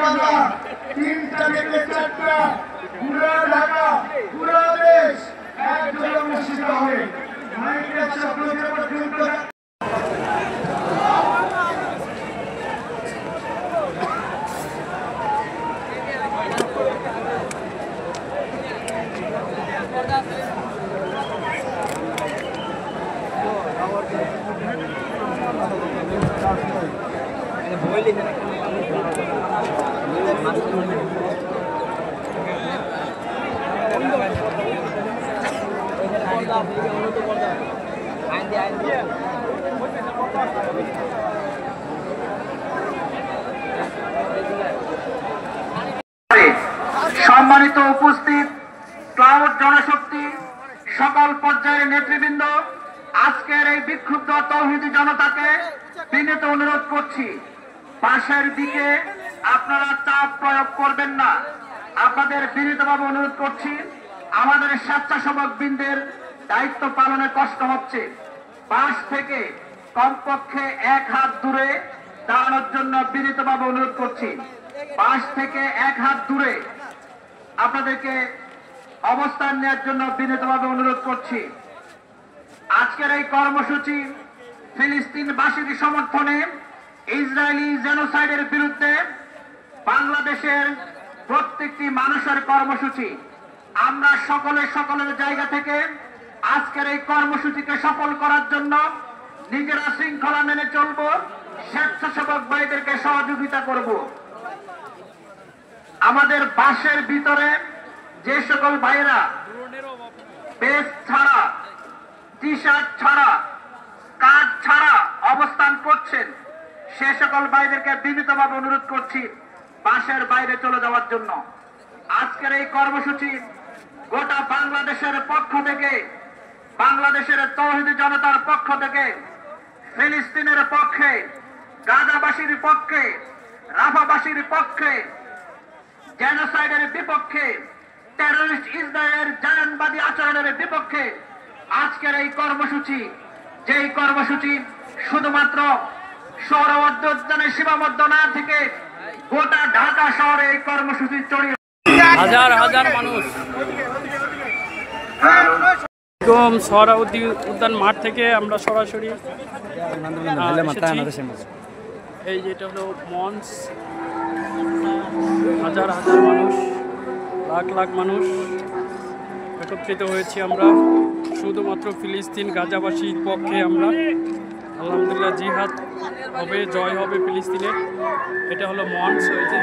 বাংলা, 3টা থেকে 4টা, পুরা ঢাকা, পুরা দেশ একযোগে অনুষ্ঠিত হবে। মাইকের শব্দ যে পর্যন্ত সম্মানিত উপস্থিত ক্লাউড জনশক্তি সকল পর্যায়ের নেতৃবৃন্দ, আজকের এই বিক্ষুব্ধ তৌহিদি জনতাকে বিনীত অনুরোধ করছি, পাশের দিকে আপনারা চাপ প্রয়োগ করবেন না। আপনাদের বিনীতভাবে অনুরোধ করছি, আমাদের স্বেচ্ছাসেবক বৃন্দের দায়িত্ব পালনে কষ্ট হচ্ছে। পাশ থেকে কমপক্ষে 1 হাত দূরে দাঁড়ানোর জন্য বিনীতভাবে অনুরোধ করছি। পাশ থেকে 1 হাত দূরে আপনাদেরকে অবস্থান নেওয়ার জন্য বিনীতভাবে অনুরোধ করছি। আজকের এই কর্মসূচি ফিলিস্তিনবাসীর সমর্থনে ইসরায়েলি জেনোসাইডের বিরুদ্ধে বাংলাদেশের প্রত্যেকটি মানুষের কর্মসূচি। আমরা সকলের জায়গা থেকে আজকের এই কর্মসূচিকে সফল করার জন্য নিজেরা শৃঙ্খলা মেনে চলব, স্বেচ্ছাসেবক ভাইদেরকে সহযোগিতা করব। আমাদের বাসের ভিতরে যে সকল ভাইরা বেস ছাড়া, টি শার্ট ছাড়া, কার্ড ছাড়া অবস্থান করছেন, সে সকল ভাইদেরকে বিনীতভাবে অনুরোধ করছি বাসের বাইরে চলে যাওয়ার জন্য। আজকের এই কর্মসূচি গোটা বাংলাদেশের পক্ষ থেকে, বাংলাদেশের তৌহিদি জনতার পক্ষ থেকে, ফিলিস্তিনের পক্ষে, গাজাবাসীর পক্ষে, রাফাবাসীর পক্ষে, জেনোসাইডের বিপক্ষে, টেররিস্ট ইসরায়েলের জায়নবাদী আচরণের বিপক্ষে আজকের এই কর্মসূচি, যেই কর্মসূচি শুধুমাত্র শহর উদ্যানে সীমাবদ্ধ না থেকে গোটা ঢাকা শহরে এই কর্মসূচি ছড়িয়ে হাজার হাজার মানুষ একদম শহর উদ্যান মাঠ থেকে আমরা সরাসরি এই যেটা হলো মঞ্চ, হাজার হাজার মানুষ, লাখ লাখ মানুষ একত্রিত হয়েছি আমরা শুধুমাত্র ফিলিস্তিন গাজাবাসীর পক্ষে। আমরা আলহামদুলিল্লাহ জিহাদ হবে, জয় হবে ফিলিস্তিনের। এটা হলো মঞ্চ, হয়েছে